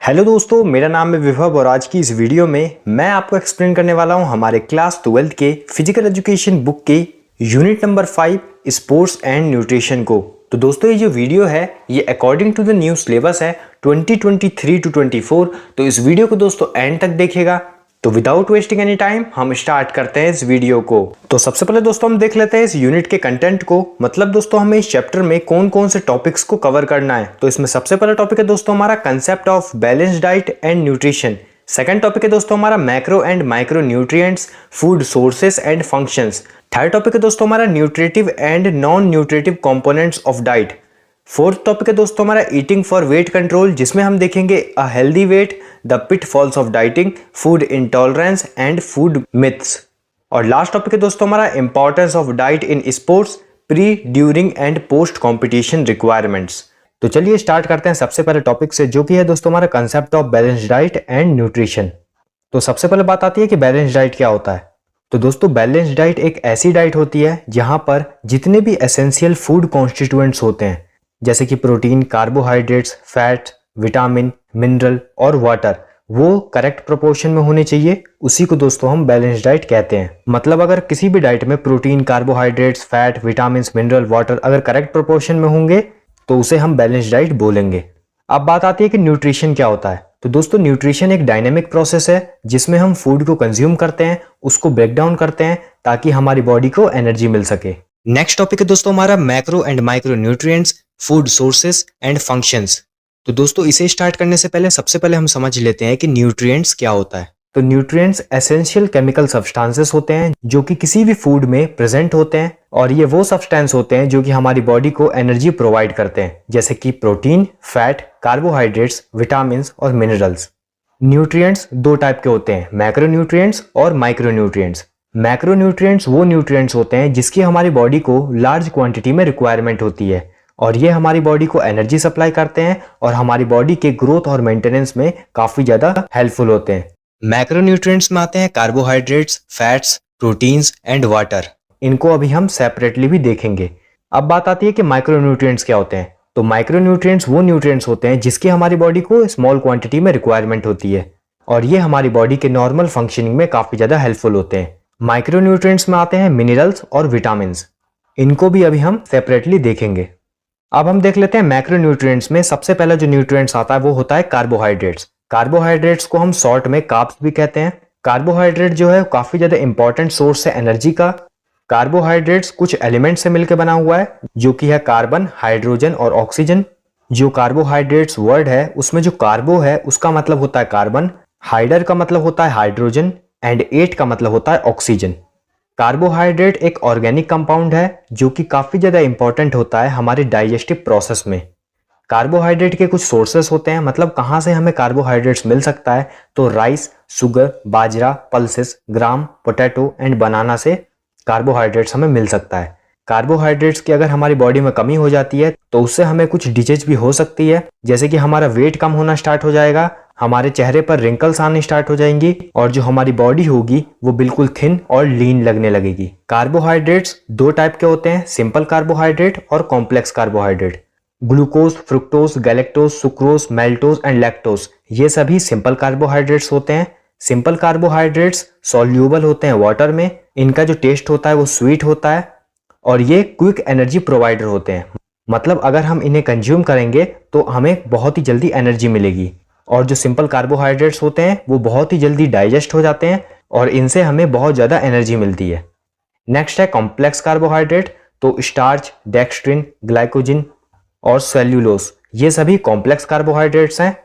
Hello दोस्तों, मेरा नाम है विभव और आज की इस वीडियो में मैं आपको एक्सप्लेन करने वाला हूं हमारे क्लास 12th के फिजिकल एजुकेशन बुक के unit number 5 sports and nutrition को। तो दोस्तों ये जो वीडियो है ये according to the new syllabus है 2023 टू 24। तो इस वीडियो को दोस्तों एंड तक देखिएगा। तो विदाउट वेस्टिंग एनी टाइम हम स्टार्ट करते हैं इस वीडियो को। तो सबसे पहले दोस्तों हम देख लेते हैं इस यूनिट के कंटेंट को। मतलब दोस्तों हमें इस चैप्टर में कौन कौन से टॉपिक्स को कवर करना है। तो इसमें सबसे पहला टॉपिक है दोस्तों हमारा concept of balance diet and nutrition. Second topic है दोस्तों हमारा macro and micro nutrients, food sources and functions. Third topic है दोस्तों हमारा nutritive and non nutritive components of diet. Fourth topic है दोस्तों हमारा ईटिंग फॉर वेट कंट्रोल, जिसमें हम देखेंगे a healthy weight, the pitfalls of dieting, food intolerance and food myths. और लास्ट टॉपिक है दोस्तों हमारा importance of diet in sports, pre, during and post competition requirements. तो चलिए स्टार्ट करते हैं सबसे पहले टॉपिक से, जो कि है दोस्तों हमारा concept of balance diet and nutrition. तो सबसे पहले बात आती है कि बैलेंस डाइट क्या होता है। तो दोस्तों बैलेंस डाइट एक ऐसी डाइट होती है जहां पर जितने भी एसेंशियल फूड कॉन्स्टिट्यूएंट्स होते हैं, जैसे कि protein, carbohydrates, fat, vitamin, mineral और वाटर, वो करेक्ट प्रोपोर्शन में होने चाहिए। उसी को दोस्तों हम बैलेंस डाइट कहते हैं। मतलब अगर किसी भी डाइट में protein, carbohydrates, fat, vitamin, mineral, water अगर करेक्ट प्रोपोर्शन में होंगे तो उसे हम बैलेंस डाइट बोलेंगे। अब बात आती है कि न्यूट्रिशन क्या होता है। तो दोस्तों न्यूट्रिशन एक डायनेमिक प्रोसेस है जिसमें हम फूड को कंज्यूम करते हैं, उसको ब्रेक डाउन करते हैं ताकि हमारी बॉडी को एनर्जी मिल सके। नेक्स्ट टॉपिक है दोस्तों हमारा macro and micro nutrients, food sources and functions. तो दोस्तों इसे स्टार्ट करने से पहले सबसे पहले हम समझ लेते हैं कि न्यूट्रिएंट्स क्या होता है। तो न्यूट्रिएंट्स एसेंशियल केमिकल सब्सटेंसेस होते हैं जो कि किसी भी फूड में प्रेजेंट होते हैं, और ये वो सब्सटेंस होते हैं जो कि हमारी बॉडी को एनर्जी प्रोवाइड करते हैं, जैसे कि प्रोटीन, फैट, कार्बोहाइड्रेट्स, विटामिन और मिनरल्स। न्यूट्रिएंट्स दो टाइप के होते हैं, मैक्रो न्यूट्रिएंट्स और माइक्रो न्यूट्रिएंट्स। मैक्रो न्यूट्रिएंट्स वो न्यूट्रिएंट्स होते हैं जिसकी हमारी बॉडी को लार्ज क्वांटिटी में रिक्वायरमेंट होती है, और ये हमारी बॉडी को एनर्जी सप्लाई करते हैं और हमारी बॉडी के ग्रोथ और मेंटेनेंस में काफी ज्यादा हेल्पफुल होते हैं। मैक्रो न्यूट्रिएंट्स में आते हैं carbohydrates, fats, proteins and water. इनको अभी हम सेपरेटली भी देखेंगे। अब बात आती है कि माइक्रो न्यूट्रिएंट्स क्या होते हैं। तो माइक्रो न्यूट्रिएंट्स वो न्यूट्रिएंट्स होते हैं जिसकी हमारी बॉडी को स्मॉल क्वांटिटी में रिक्वायरमेंट होती है, और ये हमारी बॉडी के नॉर्मल फंक्शनिंग में काफी ज्यादा हेल्पफुल होते हैं। माइक्रो न्यूट्रिएंट्स में आते हैं मिनरल्स और विटामिन्स। इनको भी अभी हम सेपरेटली देखेंगे। अब हम देख लेते हैं मैक्रो न्यूट्रिएंट्स में सबसे पहला जो न्यूट्रिएंट्स आता है वो होता है कार्बोहाइड्रेट्स। कार्बोहाइड्रेट्स को हम शॉर्ट में कार्ब्स भी कहते हैं। कार्बोहाइड्रेट जो है काफी ज्यादा इंपॉर्टेंट सोर्स है एनर्जी का। कार्बोहाइड्रेट्स कुछ एलिमेंट से मिलकर बना हुआ है, जो कि है कार्बन, हाइड्रोजन और ऑक्सीजन। जो कार्बोहाइड्रेट्स वर्ड है उसमें जो कार्बो है उसका मतलब होता है कार्बन, हाइडर का मतलब होता है हाइड्रोजन एंड एट का मतलब होता है ऑक्सीजन। कार्बोहाइड्रेट एक ऑर्गेनिक कंपाउंड है जो कि काफी ज्यादा इंपॉर्टेंट होता है हमारे डाइजेस्टिव प्रोसेस में। कार्बोहाइड्रेट के कुछ सोर्सेस होते हैं, मतलब कहाँ से हमें कार्बोहाइड्रेट्स मिल सकता है। तो राइस, शुगर, बाजरा, pulses, gram, potato and banana से कार्बोहाइड्रेट्स हमें मिल सकता है। कार्बोहाइड्रेट्स की अगर हमारी बॉडी में कमी हो जाती है तो उससे हमें कुछ डिजीज भी हो सकती है, जैसे कि हमारा वेट कम होना स्टार्ट हो जाएगा, हमारे चेहरे पर रिंकल्स आने स्टार्ट हो जाएंगी, और जो हमारी बॉडी होगी वो बिल्कुल थिन और लीन लगने लगेगी। कार्बोहाइड्रेट्स दो टाइप के होते हैं, सिंपल कार्बोहाइड्रेट और complex carbohydrate. Glucose, fructose, galactose, sucrose, maltose and lactose, ये सभी सिंपल कार्बोहाइड्रेट्स होते हैं। सिंपल कार्बोहाइड्रेट्स सॉल्यूबल होते हैं वाटर में, इनका जो टेस्ट होता है वो स्वीट होता है, और ये क्विक एनर्जी प्रोवाइडर होते हैं। मतलब अगर हम इन्हें कंज्यूम करेंगे तो हमें बहुत ही जल्दी एनर्जी मिलेगी। और जो सिंपल कार्बोहाइड्रेट्स होते हैं वो बहुत ही जल्दी डाइजेस्ट हो जाते हैं और इनसे हमें बहुत ज़्यादा एनर्जी मिलती है। नेक्स्ट है कॉम्प्लेक्स कार्बोहाइड्रेट। तो स्टार्च, डेक्स्ट्रिन, ग्लाइकोजिन और सेल्यूलोज, ये सभी कॉम्प्लेक्स कार्बोहाइड्रेट्स हैं।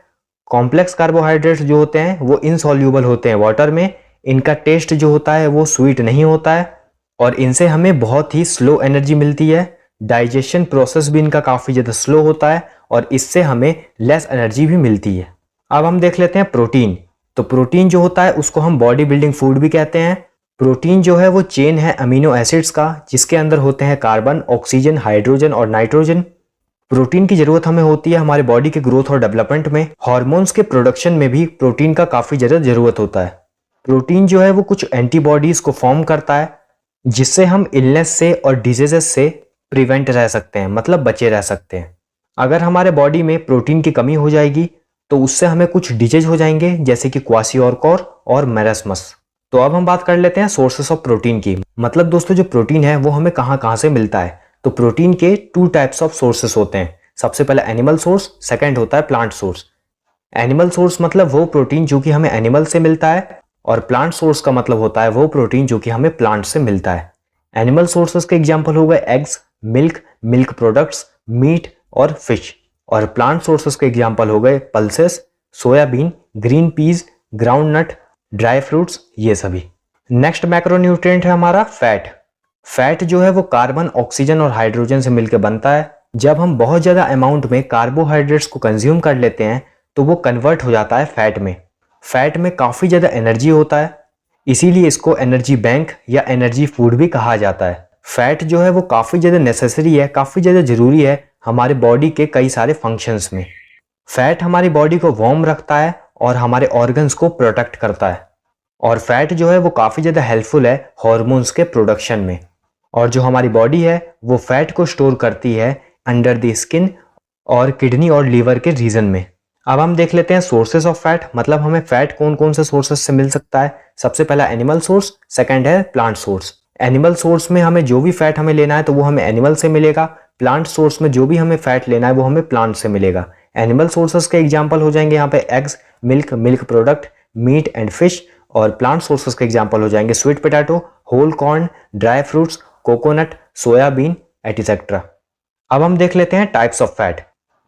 कॉम्प्लेक्स कार्बोहाइड्रेट्स जो होते हैं वो इनसॉल्यूबल होते हैं वाटर में, इनका टेस्ट जो होता है वो स्वीट नहीं होता है, और इनसे हमें बहुत ही स्लो एनर्जी मिलती है। डाइजेशन प्रोसेस भी इनका काफ़ी ज़्यादा स्लो होता है और इससे हमें लेस एनर्जी भी मिलती है। अब हम देख लेते हैं प्रोटीन। तो प्रोटीन जो होता है उसको हम बॉडी बिल्डिंग फूड भी कहते हैं। प्रोटीन जो है वो चेन है अमीनो एसिड्स का, जिसके अंदर होते हैं कार्बन, ऑक्सीजन, हाइड्रोजन और नाइट्रोजन। प्रोटीन की जरूरत हमें होती है हमारे बॉडी के ग्रोथ और डेवलपमेंट में। हार्मोन्स के प्रोडक्शन में भी प्रोटीन का काफ़ी ज़्यादा जरूरत होता है। प्रोटीन जो है वो कुछ एंटीबॉडीज को फॉर्म करता है, जिससे हम इलनेस से और डिजीजेस से प्रिवेंट रह सकते हैं, मतलब बचे रह सकते हैं। अगर हमारे बॉडी में प्रोटीन की कमी हो जाएगी तो उससे हमें कुछ डिजीज हो जाएंगे जैसे कि क्वाशियोरकोर और मेरास्मस। तो अब हम बात कर लेते हैं सोर्सेस ऑफ प्रोटीन की। मतलब दोस्तों जो प्रोटीन है वो हमें कहाँ कहाँ से मिलता है। तो प्रोटीन के 2 टाइप्स ऑफ सोर्सेस होते हैं। सबसे पहले एनिमल सोर्स, सेकंड होता है प्लांट सोर्स। एनिमल सोर्स मतलब वो प्रोटीन जो कि हमें एनिमल से मिलता है, और प्लांट सोर्स का मतलब होता है वो प्रोटीन जो कि हमें प्लांट से मिलता है। एनिमल सोर्सेस के एग्जांपल हो गए eggs, milk, milk products, meat और फिश। और प्लांट सोर्सेस के एग्जांपल हो गए pulses, soybean, green peas, groundnut, dry fruits, ये सभी। नेक्स्ट मैक्रोन्यूट्रिएंट है हमारा फैट। फैट जो है वो कार्बन, ऑक्सीजन और हाइड्रोजन से मिलकर बनता है। जब हम बहुत ज्यादा अमाउंट में कार्बोहाइड्रेट्स को कंज्यूम कर लेते हैं तो वो कन्वर्ट हो जाता है फैट में। फैट में काफी ज्यादा एनर्जी होता है, इसीलिए इसको एनर्जी बैंक या एनर्जी फूड भी कहा जाता है। फैट जो है वो काफी ज्यादा नेसेसरी है, काफी ज्यादा जरूरी है हमारे बॉडी के कई सारे फंक्शंस में। फैट हमारी बॉडी को वार्म रखता है और हमारे ऑर्गन्स को प्रोटेक्ट करता है। और फैट जो है वो काफी ज्यादा हेल्पफुल है हॉर्मोन्स के प्रोडक्शन में। और जो हमारी बॉडी है वो फैट को स्टोर करती है अंडर द स्किन और किडनी और लीवर के रीजन में। अब हम देख लेते हैं सोर्सेस ऑफ फैट, मतलब हमें फैट कौन कौन से सोर्सेस से मिल सकता है। सबसे पहला एनिमल सोर्स, सेकंड है प्लांट सोर्स। एनिमल सोर्स में हमें जो भी फैट हमें लेना है तो वो हमें एनिमल से मिलेगा। प्लांट सोर्स में जो भी हमें फैट लेना है वो हमें प्लांट से मिलेगा। एनिमल सोर्सेस के एग्जांपल हो जाएंगे यहाँ पे eggs, milk, milk product, meat and fish. और प्लांट सोर्सेस के एग्जांपल हो जाएंगे sweet potato, whole corn, dry fruits, coconut, soybean etcetera. अब हम देख लेते हैं टाइप्स ऑफ फैट।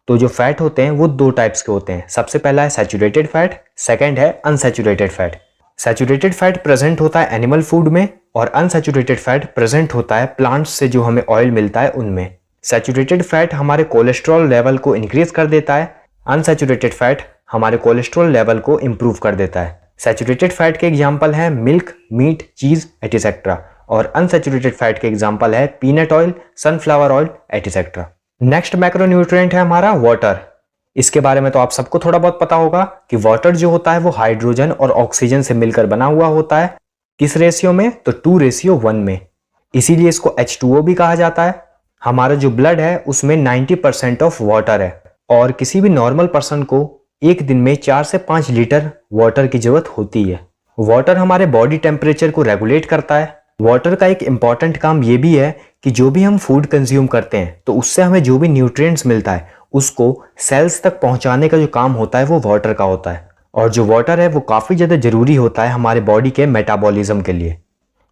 तो जो फैट होते हैं वो 2 टाइप्स के होते हैं। सबसे पहला है सैचुरेटेड फैट, सेकंड है unsaturated fat. Saturated fat present होता है एनिमल फूड में और अनसैचुरेटेड फैट प्रेजेंट होता है प्लांट्स से जो हमें ऑयल मिलता है उनमें। सैचुरेटेड फैट हमारे कोलेस्ट्रॉल लेवल को इंक्रीज कर देता है, अनसैचुरेटेड फैट हमारे कोलेस्ट्रॉल लेवल को इंप्रूव कर देता है। सैचुरेटेड फैट के एग्जांपल हैं मिल्क, मीट, चीज एटसेट्रा। और अनसैचुरेटेड फैट के एग्जांपल है peanut oil, sunflower oil etcetera. Next macronutrient है हमारा वाटर। इसके बारे में तो आप सबको थोड़ा बहुत पता होगा कि वाटर जो होता है वो हाइड्रोजन और ऑक्सीजन से मिलकर बना हुआ होता है। किस रेशियो में? तो 2:1 में। इसीलिए इसको H2O भी कहा जाता है। हमारा जो ब्लड है उसमें 90% ऑफ वाटर है और किसी भी नॉर्मल पर्सन को एक दिन में 4 से 5 लीटर वाटर की जरूरत होती है। वाटर हमारे बॉडी टेम्परेचर को रेगुलेट करता है। वाटर का एक इंपॉर्टेंट काम ये भी है कि जो भी हम फूड कंज्यूम करते हैं तो उससे हमें जो भी न्यूट्रिएंट्स मिलता है उसको सेल्स तक पहुंचाने का जो काम होता है वो वाटर का होता है। और जो वाटर है वो काफी ज्यादा जरूरी होता है हमारे बॉडी के मेटाबॉलिज्म के लिए।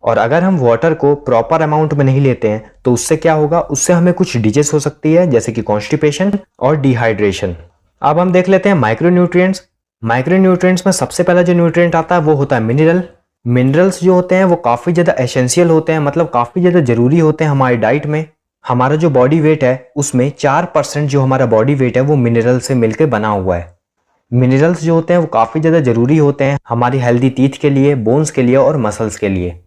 और अगर हम वाटर को प्रॉपर अमाउंट में नहीं लेते हैं तो उससे क्या होगा, उससे हमें कुछ डिजीज हो सकती है जैसे कि कॉन्स्टिपेशन और डिहाइड्रेशन। अब हम देख लेते हैं माइक्रोन्यूट्रिएंट्स। माइक्रोन्यूट्रिएंट्स में सबसे पहला जो न्यूट्रिएंट आता है वो होता है मिनरल। मिनरल्स जो होते हैं वो काफी ज्यादा एसेंशियल होते हैं, मतलब काफी ज्यादा जरूरी होते हैं हमारी डाइट में। हमारा जो बॉडी वेट है उसमें 4% जो हमारा बॉडी वेट है वो मिनरल से मिलकर बना हुआ है। मिनरल्स जो होते हैं वो काफी ज्यादा जरूरी होते हैं हमारी हेल्दी टीथ के लिए, बोन्स के लिए और मसल्स के लिए।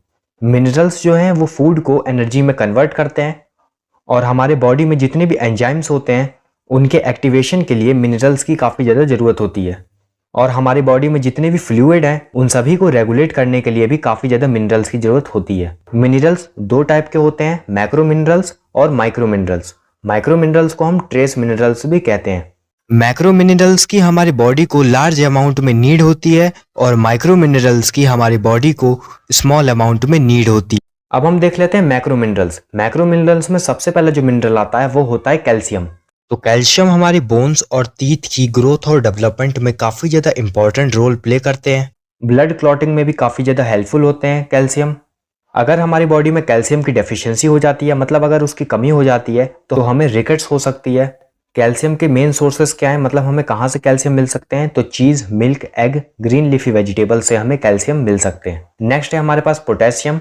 मिनरल्स जो हैं वो फूड को एनर्जी में कन्वर्ट करते हैं और हमारे बॉडी में जितने भी एंजाइम्स होते हैं उनके एक्टिवेशन के लिए मिनरल्स की काफी ज्यादा जरूरत होती है। और हमारी बॉडी में जितने भी फ्लूइड हैं उन सभी को रेगुलेट करने के लिए भी काफी ज्यादा मिनरल्स की जरूरत होती है। मिनरल्स 2 टाइप के होते हैं, मैक्रो मिनरल्स और माइक्रो मिनरल्स। माइक्रो मिनरल्स को हम ट्रेस मिनरल्स भी कहते हैं। मैक्रो मिनरल्स की हमारी बॉडी को लार्ज अमाउंट में नीड होती है और माइक्रो मिनरल्स की हमारी बॉडी को स्मॉल अमाउंट में नीड होती है। अब हम देख लेते हैं मैक्रो मिनरल्स। मैक्रो मिनरल्स में सबसे पहला जो मिनरल आता है वो होता है कैल्शियम। तो कैल्शियम हमारी बोन्स और टीथ की ग्रोथ और डेवलपमेंट में काफी ज्यादा इंपॉर्टेंट रोल प्ले करते हैं। ब्लड क्लॉटिंग में भी काफी ज्यादा हेल्पफुल होते हैं कैल्शियम। अगर हमारी बॉडी में कैल्शियम की डेफिशिएंसी हो जाती है, मतलब अगर उसकी कमी हो जाती है तो हमें रिकेट्स हो सकती है। कैल्शियम के मेन सोर्सेस क्या है, मतलब हमें कहाँ से कैल्शियम मिल सकते हैं? तो चीज, milk, egg, green leafy vegetable से हमें कैल्शियम मिल सकते हैं। नेक्स्ट है हमारे पास पोटेशियम।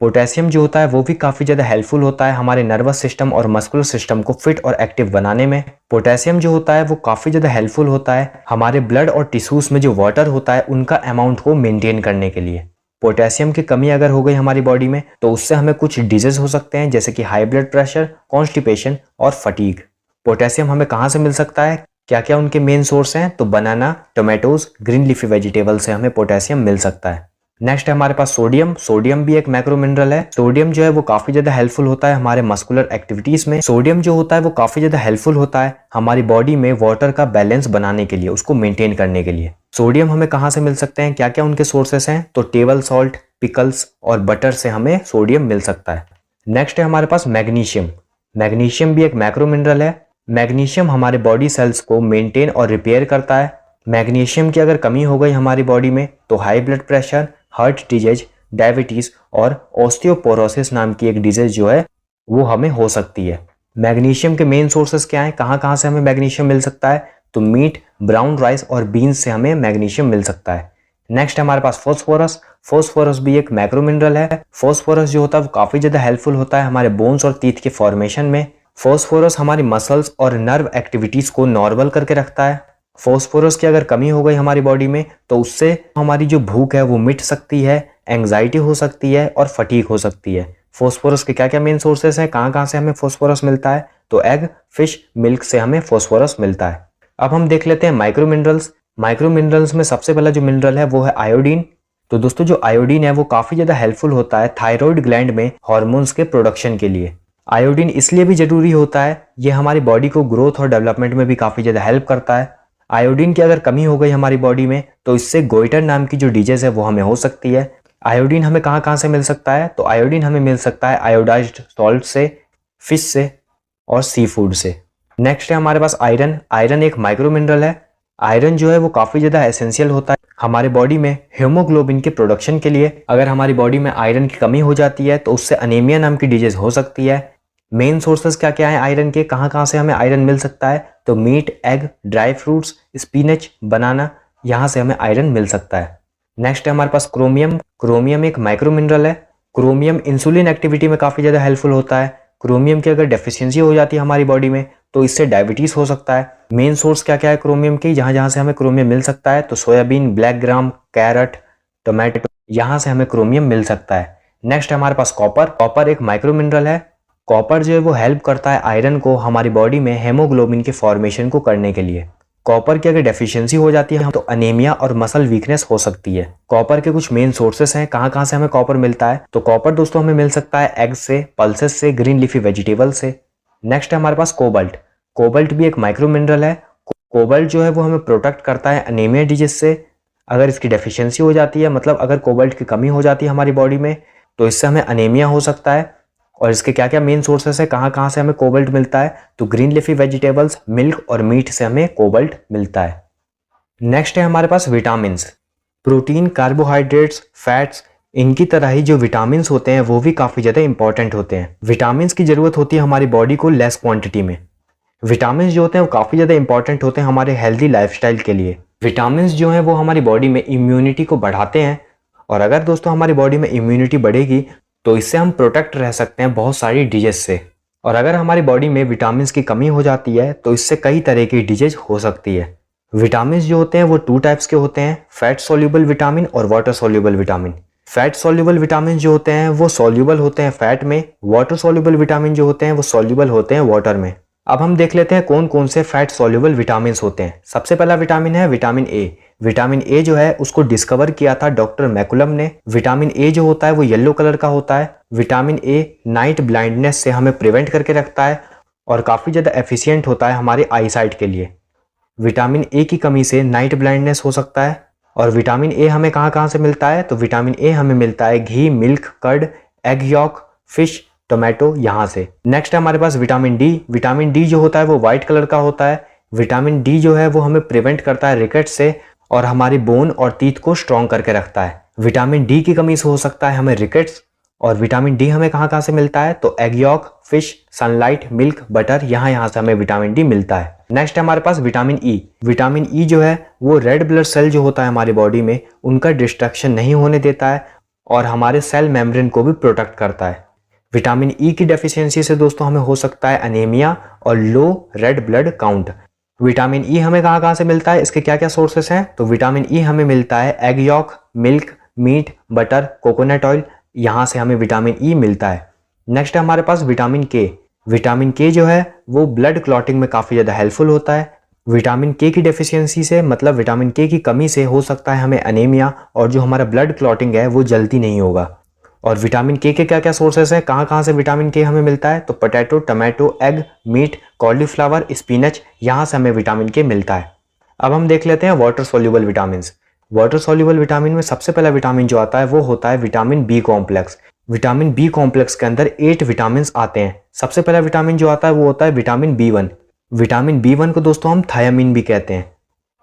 पोटेशियम जो होता है वो भी काफी ज्यादा हेल्पफुल होता है हमारे नर्वस सिस्टम और मस्कुलर सिस्टम को फिट और एक्टिव बनाने में। पोटेशियम जो होता है वो काफी ज्यादा हेल्पफुल होता है हमारे ब्लड और टिश्यूज में जो वाटर होता है उनका अमाउंट को मेंटेन करने के लिए। पोटेशियम की कमी अगर हो गई हमारी बॉडी में तो उससे हमें कुछ डिजीज हो सकते हैं जैसे कि हाई ब्लड प्रेशर, कॉन्स्टिपेशन और फटीग। पोटेशियम हमें कहाँ से मिल सकता है, क्या क्या उनके मेन सोर्स हैं? तो बनाना, टोमेटोज, ग्रीन लीफी वेजिटेबल से हमें पोटेशियम मिल सकता है। नेक्स्ट है हमारे पास सोडियम। सोडियम भी एक मैक्रो मिनरल है। सोडियम जो है वो काफी ज्यादा हेल्पफुल होता है हमारे मस्कुलर एक्टिविटीज में। सोडियम जो होता है वो काफी ज्यादा हेल्पफुल होता है हमारी बॉडी में वाटर का बैलेंस बनाने के लिए, उसको मेंटेन करने के लिए। सोडियम हमें कहाँ से मिल सकते हैं, क्या क्या उनके सोर्सेस हैं, तो टेबल सॉल्ट, पिकल्स और बटर से हमें सोडियम मिल सकता है। नेक्स्ट है हमारे पास मैग्नीशियम। मैग्नीशियम भी एक मैक्रो मिनरल है। मैग्नीशियम हमारे बॉडी सेल्स को मेंटेन और रिपेयर करता है। मैग्नीशियम की अगर कमी हो गई हमारी बॉडी में तो high blood pressure, heart disease, diabetes और ऑस्टियोपोरोसिस नाम की एक डिजीज जो है वो हमें हो सकती है। मैग्नीशियम के मेन सोर्सेस क्या हैं, कहाँ कहाँ से हमें मैग्नीशियम मिल सकता है, तो मीट, ब्राउन राइस और बीन्स से हमें मैग्नीशियम मिल सकता है। नेक्स्ट हमारे पास फॉस्फोरस। फॉस्फोरस भी एक मैक्रो मिनरल है। फॉस्फोरस जो होता है वो काफी ज्यादा हेल्पफुल होता है हमारे बोन्स और टीथ के फॉर्मेशन में। फॉस्फोरस हमारी मसल्स और नर्व एक्टिविटीज को नॉर्मल करके रखता है। फॉस्फोरस की अगर कमी हो गई हमारी बॉडी में तो उससे हमारी जो भूख है वो मिट सकती है, एंग्जाइटी हो सकती है और फटीग हो सकती है। फॉस्फोरस के क्या क्या मेन सोर्सेस हैं, कहाँ कहाँ से हमें फॉस्फोरस मिलता है, तो एग, फिश, मिल्क से हमें फॉस्फोरस मिलता है। अब हम देख लेते हैं माइक्रो मिनरल्स। माइक्रो मिनरल्स में सबसे पहला जो मिनरल है वो है आयोडीन। तो दोस्तों जो आयोडीन है वो काफी ज्यादा हेल्पफुल होता है थायराइड ग्लैंड में हार्मोन्स के प्रोडक्शन के लिए। आयोडीन इसलिए भी जरूरी होता है, ये हमारी बॉडी को ग्रोथ और डेवलपमेंट में भी काफी ज्यादा हेल्प करता है। आयोडीन की अगर कमी हो गई हमारी बॉडी में तो इससे गोइटर नाम की जो डिजीज है वो हमें हो सकती है। आयोडीन हमें कहाँ कहाँ से मिल सकता है, तो आयोडीन हमें मिल सकता है आयोडाइज्ड सॉल्ट से, फिश से और सी फूड से। नेक्स्ट है हमारे पास आयरन। आयरन एक माइक्रो मिनरल है। आयरन जो है वो काफी ज्यादा एसेंशियल होता है हमारे बॉडी में हीमोग्लोबिन के प्रोडक्शन के लिए। अगर हमारी बॉडी में आयरन की कमी हो जाती है तो उससे अनीमिया नाम की डिजीज हो सकती है। मेन सोर्सेस क्या क्या है आयरन के, कहाँ कहाँ से हमें आयरन मिल सकता है, तो meat, egg, dry fruits, spinach, banana, यहाँ से हमें आयरन मिल सकता है। नेक्स्ट है हमारे पास क्रोमियम। क्रोमियम एक माइक्रो मिनरल है। क्रोमियम इंसुलिन एक्टिविटी में काफी ज्यादा हेल्पफुल होता है। क्रोमियम की अगर डेफिशिएंसी हो जाती है हमारी बॉडी में तो इससे डायबिटीज हो सकता है। मेन सोर्स क्या क्या है क्रोमियम की, जहां जहां से हमें क्रोमियम मिल सकता है, तो soybean, black gram, carrot, tomato, यहाँ से हमें क्रोमियम मिल सकता है। नेक्स्ट है हमारे पास कॉपर। कॉपर एक माइक्रो मिनरल है। कॉपर जो है वो हेल्प करता है आयरन को हमारी बॉडी में हेमोग्लोबिन के फॉर्मेशन को करने के लिए। कॉपर की अगर डेफिशिएंसी हो जाती है तो अनीमिया और मसल वीकनेस हो सकती है। कॉपर के कुछ मेन सोर्सेस हैं, कहाँ कहाँ से हमें कॉपर मिलता है, तो कॉपर दोस्तों हमें मिल सकता है एग से, पल्सेस से, ग्रीन लीफी वेजिटेबल से। नेक्स्ट है हमारे पास कोबाल्ट। कोबाल्ट भी एक माइक्रो मिनरल है। कोबाल्ट जो है वो हमें प्रोटेक्ट करता है अनीमिया डिजीज से। अगर इसकी डेफिशिएंसी हो जाती है, मतलब अगर कोबाल्ट की कमी हो जाती है हमारी बॉडी में, तो इससे हमें अनीमिया हो सकता है। और इसके क्या क्या मेन सोर्सेस है, कहाँ कहाँ से हमें कोबाल्ट मिलता है, तो ग्रीन लीफी वेजिटेबल्स, मिल्क और मीट से हमें कोबाल्ट मिलता है। नेक्स्ट है हमारे पास विटामिन्स। प्रोटीन, कार्बोहाइड्रेट्स, फैट्स, इनकी तरह ही जो विटामिन्स होते हैं वो भी काफी ज्यादा इंपॉर्टेंट होते हैं। विटामिन्स की जरूरत होती है हमारी बॉडी को लेस क्वांटिटी में। विटामिन्स जो होते हैं वो काफी ज्यादा इंपॉर्टेंट होते हैं हमारे हेल्दी लाइफस्टाइल के लिए। विटामिन्स जो हैं वो हमारी बॉडी में इम्यूनिटी को बढ़ाते हैं, और अगर दोस्तों हमारी बॉडी में इम्यूनिटी बढ़ेगी तो इससे हम प्रोटेक्ट रह सकते हैं बहुत सारी डिजीज से। और अगर हमारी बॉडी में विटामिन्स की कमी हो जाती है तो इससे कई तरह की डिजीज हो सकती है। विटामिन्स जो होते हैं वो 2 टाइप्स के होते हैं, फैट सोल्यूबल विटामिन और water soluble vitamin. Fat soluble vitamin जो होते हैं वो सोल्यूबल होते हैं फैट में, वाटर सोल्यूबल विटामिन जो होते हैं वो सोल्यूबल होते हैं वाटर में। अब हम देख लेते हैं कौन कौन से फैट सोल्यूबल विटामिन होते हैं। सबसे पहला विटामिन है विटामिन ए। विटामिन ए जो है उसको डिस्कवर किया था डॉक्टर मैकुलम ने। विटामिन ए जो होता है वो येलो कलर का होता है। विटामिन ए नाइट ब्लाइंडनेस से हमें प्रिवेंट करके रखता है और काफी ज्यादा एफिशिएंट होता है हमारे आई साइट के लिए। विटामिन ए की कमी से नाइट ब्लाइंडनेस हो सकता है। और विटामिन ए हमें कहाँ कहाँ से मिलता है, तो विटामिन ए हमें मिलता है ghee, milk, curd, egg yolk, fish, tomato, यहाँ से। नेक्स्ट है हमारे पास विटामिन डी। विटामिन डी जो होता है वो व्हाइट कलर का होता है। विटामिन डी जो है वो हमें प्रिवेंट करता है रिकेट से और हमारी बोन और टीथ को स्ट्रॉन्ग करके रखता है। विटामिन डी की कमी से हो सकता है हमें रिकेट्स। और विटामिन डी हमें कहाँ कहाँ से मिलता है, तो egg yolk, fish, sunlight, milk, butter, यहाँ से हमें विटामिन डी मिलता है। नेक्स्ट है हमारे पास विटामिन ई। विटामिन ई जो है वो रेड ब्लड सेल जो होता है हमारी बॉडी में उनका डिस्ट्रक्शन नहीं होने देता है और हमारे सेल मेम्ब्रेन को भी प्रोटेक्ट करता है। विटामिन ई की डेफिशिएंसी से दोस्तों हमें हो सकता है अनीमिया और low red blood count. Vitamin E हमें कहाँ कहाँ से मिलता है, इसके क्या क्या सोर्सेस हैं, तो विटामिन ई हमें मिलता है egg yolk, milk, meat, butter, coconut oil, यहाँ से हमें विटामिन ई मिलता है। नेक्स्ट है हमारे पास विटामिन के। विटामिन के जो है वो ब्लड क्लॉटिंग में काफ़ी ज़्यादा हेल्पफुल होता है। विटामिन के की डेफिशिएंसी से मतलब विटामिन के की कमी से हो सकता है हमें अनीमिया, और जो हमारा ब्लड क्लॉटिंग है वो जल्दी नहीं होगा। और विटामिन के क्या क्या सोर्सेस हैं, कहाँ कहाँ से विटामिन के हमें मिलता है, तो potato, tomato, egg, meat, cauliflower, spinach, यहाँ से हमें विटामिन के मिलता है। अब हम देख लेते हैं water soluble vitamin. Water soluble vitamin में सबसे पहला विटामिन जो आता है वो होता है vitamin B complex. Vitamin B complex के अंदर 8 विटामिन आते हैं। सबसे पहला विटामिन जो आता है वो होता है विटामिन बी1। विटामिन बी1 को दोस्तों हम थायामीन भी कहते हैं।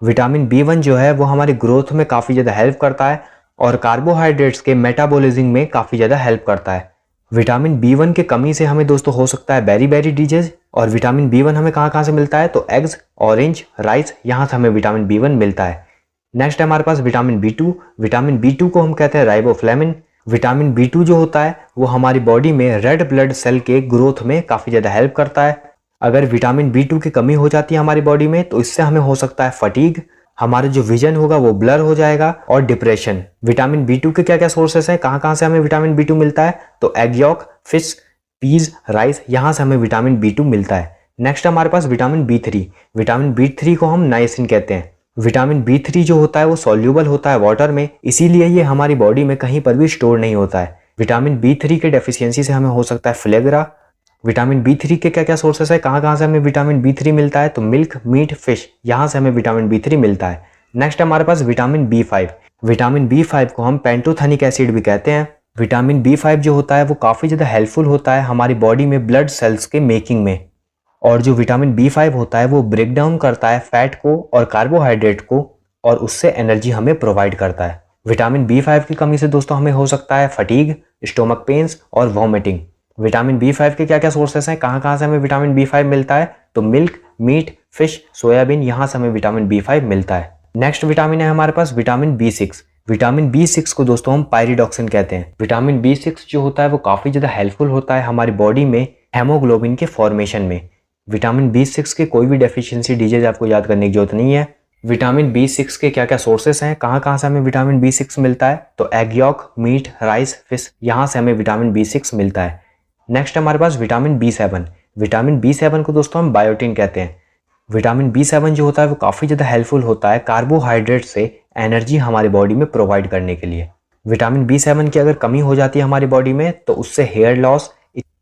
विटामिन बी1 जो है वो हमारी ग्रोथ में काफ़ी ज़्यादा हेल्प करता है और कार्बोहाइड्रेट्स के मेटाबॉलिज्म में काफ़ी ज़्यादा हेल्प करता है। विटामिन बी1 की कमी से हमें दोस्तों हो सकता है बेरी बेरी डिजीज। और विटामिन बी1 हमें कहाँ कहाँ से मिलता है, तो एग्स, ऑरेंज, राइस, यहाँ से हमें विटामिन बी1 मिलता है। नेक्स्ट है हमारे पास विटामिन बी2। विटामिन बी2 को हम कहते हैं राइबोफ्लेविन। विटामिन बी2 जो होता है वो हमारी बॉडी में रेड ब्लड सेल के ग्रोथ में काफ़ी ज़्यादा हेल्प करता है। अगर विटामिन बी2 की कमी हो जाती है हमारी बॉडी में तो इससे हमें हो सकता है फटीग, हमारा जो विजन होगा वो ब्लर हो जाएगा, और डिप्रेशन। विटामिन बी2 के क्या क्या सोर्सेस हैं, कहाँ कहाँ से हमें विटामिन बी2 मिलता है, तो egg yolk, fish, peas, rice, यहाँ से हमें विटामिन बी2 मिलता है। नेक्स्ट हमारे पास विटामिन बी3। विटामिन बी3 को हम नाइसिन कहते हैं। विटामिन बी3 जो होता है वो सॉल्यूबल होता है वाटर में, इसीलिए ये हमारी बॉडी में कहीं पर भी स्टोर नहीं होता है। विटामिन बी3 के डेफिशिएंसी से हमें हो सकता है फ्लेगरा। विटामिन बी3 के क्या क्या सोर्सेस है, कहाँ कहाँ से हमें विटामिन बी3 मिलता है, तो मिल्क, मीट, फिश, यहाँ से हमें विटामिन बी3 मिलता है। नेक्स्ट हमारे पास विटामिन बी5। विटामिन बी5 को हम पेंटोथेनिक एसिड भी कहते हैं। विटामिन बी5 जो होता है वो काफ़ी ज़्यादा हेल्पफुल होता है हमारी बॉडी में ब्लड सेल्स के मेकिंग में। और जो विटामिन बी5 होता है वो ब्रेक डाउन करता है फैट को और कार्बोहाइड्रेट को, और उससे एनर्जी हमें प्रोवाइड करता है। विटामिन बी5 की कमी से दोस्तों हमें हो सकता है फटीग, स्टोमक पेन्स और वॉमिटिंग। विटामिन बी5 के क्या क्या सोर्सेस हैं, कहाँ कहाँ से हमें विटामिन बी5 मिलता है, तो मिल्क, मीट, फिश, सोयाबीन, यहाँ से हमें विटामिन बी5 मिलता है। नेक्स्ट विटामिन है हमारे पास विटामिन बी6। विटामिन बी6 को दोस्तों हम पायरिडॉक्सिन कहते हैं। विटामिन बी6 जो होता है वो काफ़ी ज़्यादा हेल्पफुल होता है हमारी बॉडी में हेमोग्लोबिन के फॉर्मेशन में। विटामिन बी6 के कोई भी डेफिशिएंसी डिजीज आपको याद करने की जरूरत नहीं है। विटामिन बी6 के क्या क्या सोर्सेस हैं, कहाँ कहाँ से हमें विटामिन बी6 मिलता है, तो egg yolk, meat, rice, fish, यहाँ से हमें विटामिन बी6 मिलता है। नेक्स्ट हमारे पास विटामिन बी7। विटामिन बी7 को दोस्तों हम बायोटिन कहते हैं। विटामिन बी7 जो होता है वो काफ़ी ज़्यादा हेल्पफुल होता है कार्बोहाइड्रेट से एनर्जी हमारी बॉडी में प्रोवाइड करने के लिए। विटामिन बी7 की अगर कमी हो जाती है हमारी बॉडी में तो उससे हेयर लॉस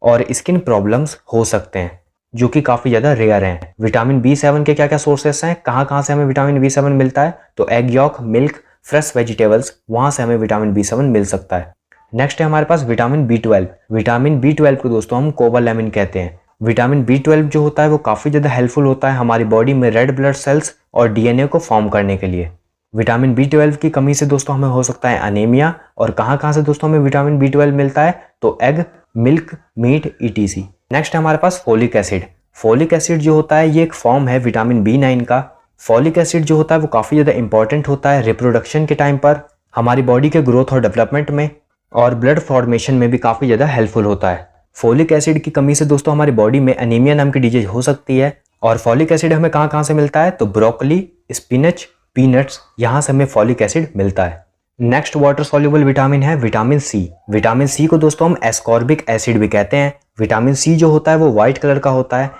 और स्किन प्रॉब्लम्स हो सकते हैं, जो कि काफ़ी ज़्यादा रेयर हैं। विटामिन बी7 के क्या क्या सोर्सेस हैं, कहाँ कहाँ से हमें विटामिन बी7 मिलता है, तो egg yolk, milk, fresh vegetables, वहाँ से हमें विटामिन बी7 मिल सकता है। नेक्स्ट है हमारे पास विटामिन बी12। विटामिन बी12 को दोस्तों हम कोबालैमिन कहते हैं। विटामिन बी12 जो होता है वो काफ़ी ज़्यादा हेल्पफुल होता है हमारी बॉडी में रेड ब्लड सेल्स और डीएनए को फॉर्म करने के लिए। विटामिन बी12 की कमी से दोस्तों हमें हो सकता है अनीमिया, और कहाँ कहाँ से दोस्तों हमें विटामिन बी12 मिलता है, तो egg, milk, meat, ETC. Next हमारे पास फोलिक एसिड। फोलिक एसिड जो होता है ये एक फॉर्म है विटामिन बी9 का। फोलिक एसिड जो होता है वो काफ़ी ज़्यादा इंपॉर्टेंट होता है रिप्रोडक्शन के टाइम पर, हमारी बॉडी के ग्रोथ और डेवलपमेंट में, और ब्लड फॉर्मेशन में भी काफ़ी ज़्यादा हेल्पफुल होता है। फोलिक एसिड की कमी से दोस्तों हमारी बॉडी में एनीमिया नाम की डिजीज हो सकती है। और फोलिक एसिड हमें कहाँ कहाँ से मिलता है, तो ब्रोकली, स्पिनच, पीनट्स, यहाँ से हमें फोलिक एसिड मिलता है। नेक्स्ट वाटर सॉल्युबल विटामिन है विटामिन सी। विटामिन सी को दोस्तों हम एस्कॉर्बिक एसिड भी कहते हैं। विटामिन सी जो होता है वो व्हाइट कलर का होता है।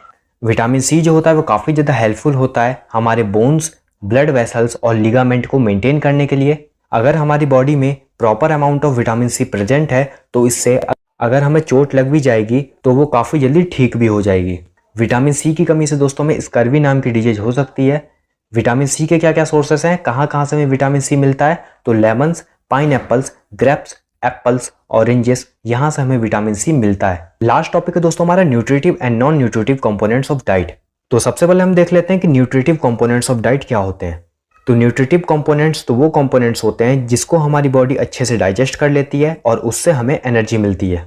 विटामिन सी जो होता है वो काफ़ी ज़्यादा हेल्पफुल होता है हमारे बोन्स, ब्लड वेसल्स और लिगामेंट को मेंटेन करने के लिए। अगर हमारी बॉडी में proper amount of vitamin C present है तो इससे अगर हमें चोट लग भी जाएगी तो वो काफ़ी जल्दी ठीक भी हो जाएगी। विटामिन सी की कमी से दोस्तों में स्कर्वी नाम की डिजीज हो सकती है। विटामिन सी के क्या क्या सोर्सेस हैं, कहाँ कहाँ से हमें विटामिन सी मिलता है, तो lemons, pineapples, grapes, apples, oranges, यहाँ से हमें विटामिन सी मिलता है। लास्ट टॉपिक है दोस्तों हमारा nutritive and non nutritive components of diet. तो सबसे पहले हम देख लेते हैं कि न्यूट्रिटिव कंपोनेंट्स ऑफ डाइट क्या होते हैं। तो न्यूट्रिटिव कंपोनेंट्स तो वो कंपोनेंट्स होते हैं जिसको हमारी बॉडी अच्छे से डाइजेस्ट कर लेती है और उससे हमें एनर्जी मिलती है।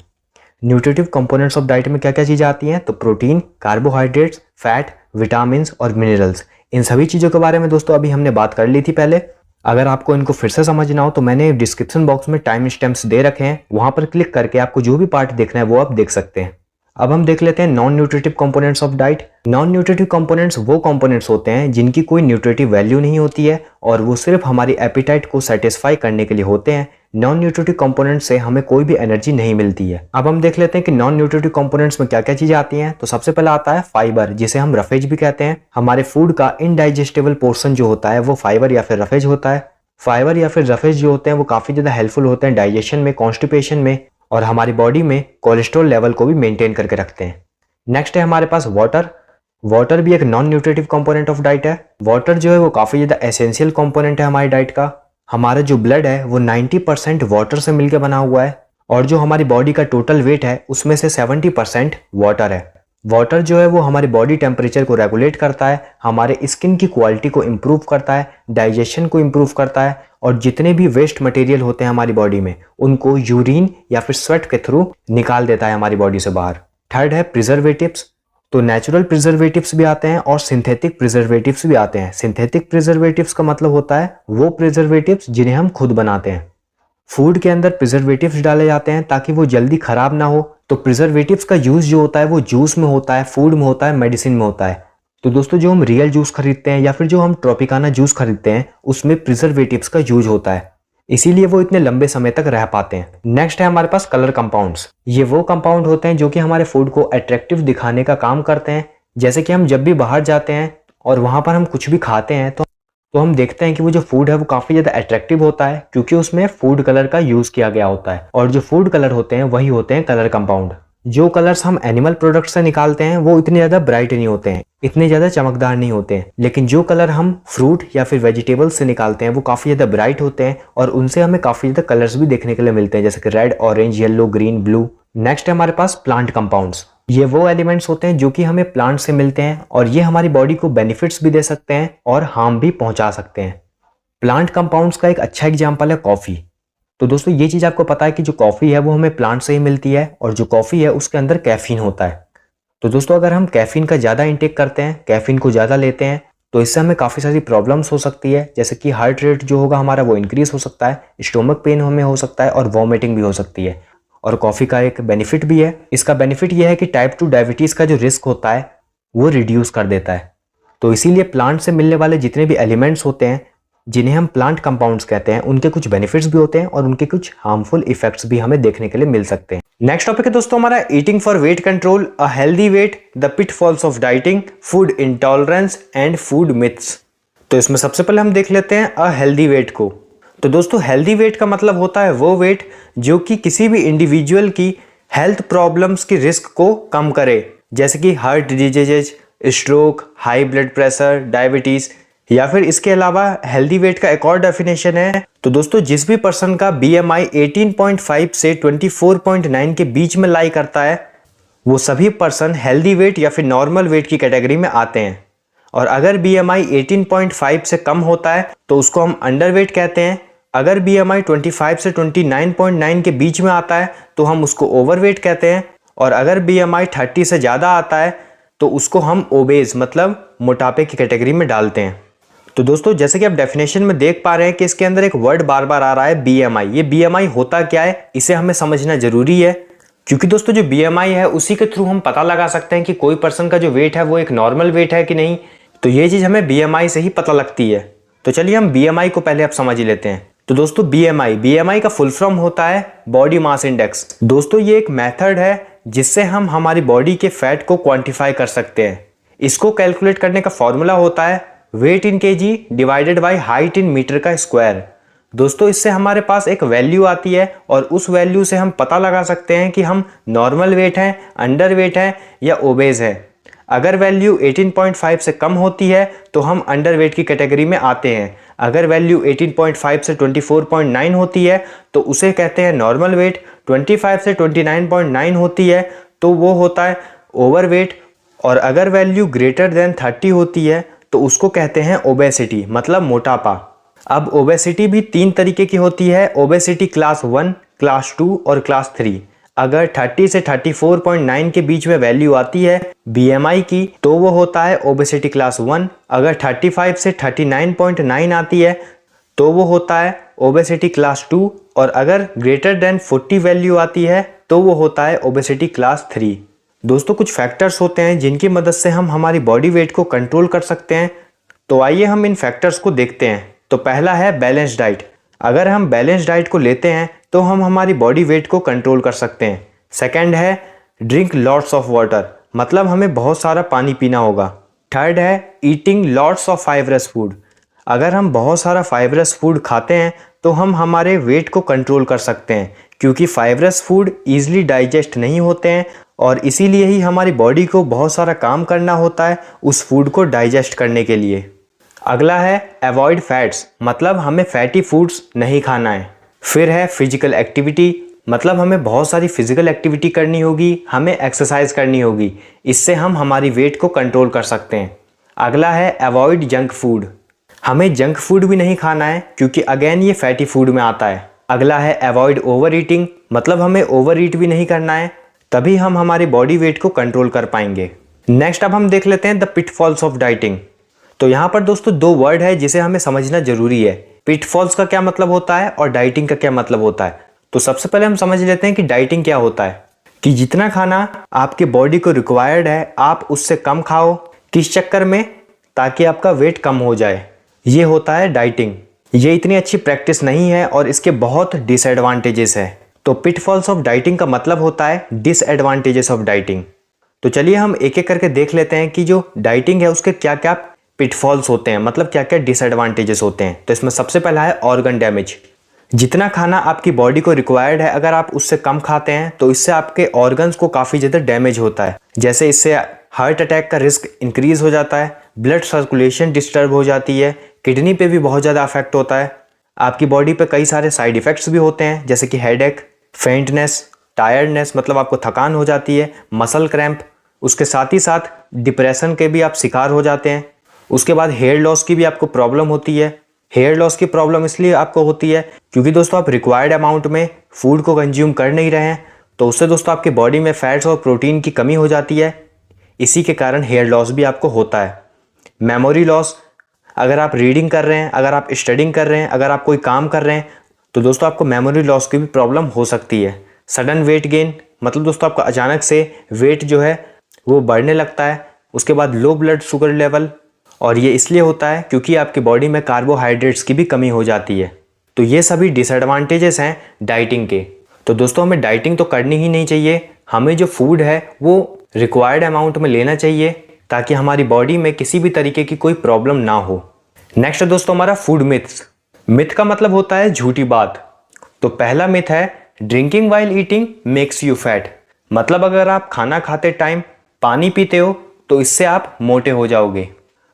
न्यूट्रिटिव कंपोनेंट्स ऑफ डाइट में क्या क्या चीज़ें आती हैं, तो प्रोटीन, कार्बोहाइड्रेट्स, फैट, विटामिन और मिनरल्स। इन सभी चीज़ों के बारे में दोस्तों अभी हमने बात कर ली थी पहले। अगर आपको इनको फिर से समझना हो तो मैंने डिस्क्रिप्शन बॉक्स में टाइम स्टैम्प्स दे रखे हैं, वहाँ पर क्लिक करके आपको जो भी पार्ट देखना है वो आप देख सकते हैं। अब हम देख लेते हैं non nutritive components of diet. Non nutritive components वो कंपोनेंट्स होते हैं जिनकी कोई न्यूट्रिटिव वैल्यू नहीं होती है और वो सिर्फ हमारी एपिटाइट को सेटिस्फाई करने के लिए होते हैं। नॉन न्यूट्रिटिव कंपोनेंट्स से हमें कोई भी एनर्जी नहीं मिलती है। अब हम देख लेते हैं कि नॉन न्यूट्रिटिव कंपोनेंट्स में क्या क्या चीजें आती हैं। तो सबसे पहले आता है फाइबर, जिसे हम रफेज भी कहते हैं। हमारे फूड का इनडाइजेस्टेबल पोर्शन जो होता है वो फाइबर या फिर रफेज होता है। फाइबर या फिर रफेज जो होते हैं वो काफी ज्यादा हेल्पफुल होते हैं डाइजेशन में, कॉन्स्टिपेशन में और हमारी बॉडी में कोलेस्ट्रॉल लेवल को भी मेंटेन करके रखते हैं। नेक्स्ट है हमारे पास वाटर। वाटर भी एक non nutritive component of diet है। वाटर जो है वो काफी ज्यादा एसेंशियल कंपोनेंट है हमारी डाइट का। हमारा जो ब्लड है वो 90% वाटर से मिलकर बना हुआ है और जो हमारी बॉडी का टोटल वेट है उसमें से 70% वाटर है। वाटर जो है वो हमारी बॉडी टेम्परेचर को रेगुलेट करता है, हमारे स्किन की क्वालिटी को इम्प्रूव करता है, डाइजेशन को इम्प्रूव करता है और जितने भी वेस्ट मटेरियल होते हैं हमारी बॉडी में उनको यूरिन या फिर स्वेट के थ्रू निकाल देता है हमारी बॉडी से बाहर। थर्ड है प्रिजर्वेटिव्स। तो नेचुरल प्रिजर्वेटिव्स भी आते हैं और सिंथेटिक प्रिजर्वेटिव्स भी आते हैं। सिंथेटिक प्रिजर्वेटिव्स का मतलब होता है वो प्रिजर्वेटिव्स जिन्हें हम खुद बनाते हैं। फूड के अंदर प्रिजर्वेटिव्स डाले जाते हैं ताकि वो जल्दी खराब ना हो। तो प्रिजर्वेटिव्स का यूज जो होता है वो जूस में होता है, फूड में होता है, मेडिसिन में होता है। तो दोस्तों जो हम रियल जूस खरीदते हैं या फिर जो हम ट्रॉपिकाना जूस खरीदते हैं उसमें प्रिजर्वेटिव्स का यूज होता है, इसीलिए वो इतने लंबे समय तक रह पाते हैं। नेक्स्ट है हमारे पास कलर कंपाउंड्स। ये वो कंपाउंड होते हैं जो कि हमारे फूड को अट्रैक्टिव दिखाने का काम करते हैं। जैसे कि हम जब भी बाहर जाते हैं और वहां पर हम कुछ भी खाते हैं तो हम देखते हैं कि वो जो फूड है वो काफी ज्यादा अट्रैक्टिव होता है क्योंकि उसमें फूड कलर का यूज किया गया होता है। और जो फूड कलर होते हैं वही होते हैं कलर कंपाउंड। जो कलर्स हम एनिमल प्रोडक्ट से निकालते हैं वो इतने ज्यादा ब्राइट नहीं होते हैं, इतने ज्यादा चमकदार नहीं होते हैं, लेकिन जो कलर हम फ्रूट या फिर वेजिटेबल्स से निकालते हैं वो काफी ज्यादा ब्राइट होते हैं और उनसे हमें काफी ज्यादा कलर्स भी देखने के लिए मिलते हैं, जैसे कि red, orange, yellow, green, blue. Next है हमारे पास प्लांट कंपाउंड्स। ये वो एलिमेंट्स होते हैं जो कि हमें प्लांट से मिलते हैं और ये हमारी बॉडी को बेनिफिट्स भी दे सकते हैं और हार्म भी पहुंचा सकते हैं। प्लांट कंपाउंड्स का एक अच्छा एग्जांपल है कॉफी। तो दोस्तों ये चीज आपको पता है कि जो कॉफी है वो हमें प्लांट से ही मिलती है और जो कॉफी है उसके अंदर कैफीन होता है। तो दोस्तों अगर हम कैफीन का ज्यादा इंटेक करते हैं, कैफीन को ज्यादा लेते हैं तो इससे हमें काफी सारी प्रॉब्लम्स हो सकती है, जैसे कि हार्ट रेट जो होगा हमारा वो इंक्रीज हो सकता है, स्टोमक पेन हमें हो सकता है और वॉमिटिंग भी हो सकती है। और कॉफी का एक बेनिफिट भी है, इसका बेनिफिट यह है कि टाइप 2 डायबिटीज का जो रिस्क होता है वो रिड्यूस कर देता है। तो इसीलिए प्लांट से मिलने वाले जितने भी एलिमेंट्स होते हैं जिन्हें हम प्लांट कंपाउंड्स कहते हैं उनके कुछ बेनिफिट्स भी होते हैं और उनके कुछ हार्मफुल इफेक्ट्स भी हमें देखने के लिए मिल सकते हैं। नेक्स्ट टॉपिक है दोस्तों हमारा eating for weight control, a healthy weight, the pitfalls of dieting, food intolerance and food myths. तो इसमें सबसे पहले हम देख लेते हैं अ हेल्दी वेट को। तो दोस्तों हेल्दी वेट का मतलब होता है वो वेट जो कि किसी भी इंडिविजुअल की हेल्थ प्रॉब्लम्स की रिस्क को कम करे, जैसे कि heart diseases, stroke, high blood pressure, diabetes. या फिर इसके अलावा हेल्दी वेट का एक और डेफिनेशन है। तो दोस्तों जिस भी पर्सन का BMI 18.5 से 24.9 के बीच में लाई करता है वो सभी पर्सन हेल्दी वेट या फिर नॉर्मल वेट की कैटेगरी में आते हैं। और अगर BMI 18.5 से कम होता है तो उसको हम अंडरवेट कहते हैं। अगर BMI 25 से 29.9 के बीच में आता है तो हम उसको ओवरवेट कहते हैं। और अगर BMI 30 से ज़्यादा आता है तो उसको हम ओबेज मतलब मोटापे की कैटेगरी में डालते हैं। तो दोस्तों जैसे कि आप डेफिनेशन में देख पा रहे हैं कि इसके अंदर एक वर्ड बार बार आ रहा है BMI। ये BMI होता क्या है इसे हमें समझना जरूरी है, क्योंकि दोस्तों जो BMI है उसी के थ्रू हम पता लगा सकते हैं कि कोई पर्सन का जो वेट है वो एक नॉर्मल वेट है कि नहीं। तो ये चीज हमें BMI से ही पता लगती है। तो चलिए हम BMI को पहले आप समझ ही लेते हैं। तो दोस्तों BMI का फुल फॉर्म होता है बॉडी मास इंडेक्स। दोस्तों ये एक मेथड है जिससे हम हमारी बॉडी के फैट को क्वांटिफाई कर सकते हैं। इसको कैलकुलेट करने का फॉर्मूला होता है weight in kg divided by height in metre का स्क्वायर। दोस्तों इससे हमारे पास एक वैल्यू आती है और उस वैल्यू से हम पता लगा सकते हैं कि हम नॉर्मल वेट हैं, अंडर वेट हैं या ओबेज है। अगर वैल्यू 18.5 से कम होती है तो हम अंडर वेट की कैटेगरी में आते हैं। अगर वैल्यू 18.5 से 24.9 होती है तो उसे कहते हैं नॉर्मल वेट। 25 से 29.9 होती है तो वो होता है ओवर वेट। और अगर वैल्यू ग्रेटर देन 30 होती है तो उसको कहते हैं ओबेसिटी मतलब मोटापा। अब ओबेसिटी भी 3 तरीके की होती है, ओबेसिटी क्लास 1, क्लास 2 और क्लास 3। अगर 30 से 34.9 के बीच में वैल्यू आती है BMI की तो वो होता है ओबेसिटी क्लास 1। अगर 35 से 39.9 आती है तो वो होता है ओबेसिटी क्लास 2। और अगर ग्रेटर देन 40 वैल्यू आती है तो वो होता है ओबेसिटी क्लास 3। दोस्तों कुछ फैक्टर्स होते हैं जिनकी मदद से हम हमारी बॉडी वेट को कंट्रोल कर सकते हैं। तो आइए हम इन फैक्टर्स को देखते हैं। तो पहला है बैलेंस डाइट। अगर हम बैलेंस डाइट को लेते हैं तो हम हमारी बॉडी वेट को कंट्रोल कर सकते हैं। सेकंड है ड्रिंक लॉट्स ऑफ वाटर, मतलब हमें बहुत सारा पानी पीना होगा। थर्ड है eating lots of fibrous food. अगर हम बहुत सारा फाइबरस फूड खाते हैं तो हम हमारे वेट को कंट्रोल कर सकते हैं, क्योंकि फाइबरस फूड ईजिली डाइजेस्ट नहीं होते हैं और इसीलिए ही हमारी बॉडी को बहुत सारा काम करना होता है उस फूड को डाइजेस्ट करने के लिए। अगला है अवॉइड फैट्स, मतलब हमें फैटी फूड्स नहीं खाना है। फिर है फिजिकल एक्टिविटी, मतलब हमें बहुत सारी फिजिकल एक्टिविटी करनी होगी, हमें एक्सरसाइज करनी होगी, इससे हम हमारी वेट को कंट्रोल कर सकते हैं। अगला है अवॉइड जंक फूड, हमें जंक फूड भी नहीं खाना है क्योंकि अगेन ये फैटी फूड में आता है। अगला है अवॉइड ओवर ईटिंग, मतलब हमें ओवर ईट भी नहीं करना है, तभी हम हमारी बॉडी वेट को कंट्रोल कर पाएंगे। नेक्स्ट अब हम देख लेते हैं द पिटफॉल्स ऑफ डाइटिंग। तो यहाँ पर दोस्तों दो वर्ड है जिसे हमें समझना जरूरी है। पिटफॉल्स का क्या मतलब होता है और डाइटिंग का क्या मतलब होता है। तो सबसे पहले हम समझ लेते हैं कि डाइटिंग क्या होता है, कि जितना खाना आपके बॉडी को रिक्वायर्ड है आप उससे कम खाओ। किस चक्कर में? ताकि आपका वेट कम हो जाए, ये होता है डाइटिंग। ये इतनी अच्छी प्रैक्टिस नहीं है और इसके बहुत डिसएडवांटेजेस है। तो पिटफॉल्स ऑफ डाइटिंग का मतलब होता है डिसएडवांटेजेस ऑफ डाइटिंग। तो चलिए हम एक एक करके देख लेते हैं कि जो डाइटिंग है उसके क्या क्या पिटफॉल्स होते हैं, मतलब क्या क्या डिसएडवांटेजेस होते हैं। तो इसमें सबसे पहला है ऑर्गन डैमेज। जितना खाना आपकी बॉडी को रिक्वायर्ड है अगर आप उससे कम खाते हैं तो इससे आपके ऑर्गन्स को काफ़ी ज़्यादा डैमेज होता है। जैसे इससे हार्ट अटैक का रिस्क इंक्रीज हो जाता है, ब्लड सर्कुलेशन डिस्टर्ब हो जाती है, किडनी पे भी बहुत ज़्यादा अफेक्ट होता है। आपकी बॉडी पे कई सारे साइड इफ़ेक्ट्स भी होते हैं, जैसे कि हेडेक, फेंटनेस, टायर्डनेस, मतलब आपको थकान हो जाती है, मसल क्रैम्प। उसके साथ ही साथ डिप्रेशन के भी आप शिकार हो जाते हैं। उसके बाद हेयर लॉस की भी आपको प्रॉब्लम होती है। हेयर लॉस की प्रॉब्लम इसलिए आपको होती है क्योंकि दोस्तों आप रिक्वायर्ड अमाउंट में फूड को कंज्यूम कर नहीं रहे हैं, तो उससे दोस्तों आपकी बॉडी में फैट्स और प्रोटीन की कमी हो जाती है। इसी के कारण हेयर लॉस भी आपको होता है। मेमोरी लॉस, अगर आप रीडिंग कर रहे हैं, अगर आप स्टडिंग कर रहे हैं, अगर आप कोई काम कर रहे हैं तो दोस्तों आपको मेमोरी लॉस की भी प्रॉब्लम हो सकती है। सडन वेट गेन, मतलब दोस्तों आपका अचानक से वेट जो है वो बढ़ने लगता है। उसके बाद लो ब्लड शुगर लेवल, और ये इसलिए होता है क्योंकि आपकी बॉडी में कार्बोहाइड्रेट्स की भी कमी हो जाती है। तो ये सभी डिसएडवांटेजेस हैं डाइटिंग के। तो दोस्तों हमें डाइटिंग तो करनी ही नहीं चाहिए, हमें जो फूड है वो रिक्वायर्ड अमाउंट में लेना चाहिए ताकि हमारी बॉडी में किसी भी तरीके की कोई प्रॉब्लम ना हो। नेक्स्ट दोस्तों हमारा फूड मिथ्स। मिथ का मतलब होता है झूठी बात। तो पहला मिथ है drinking while eating makes you fat, मतलब अगर आप खाना खाते टाइम पानी पीते हो तो इससे आप मोटे हो जाओगे।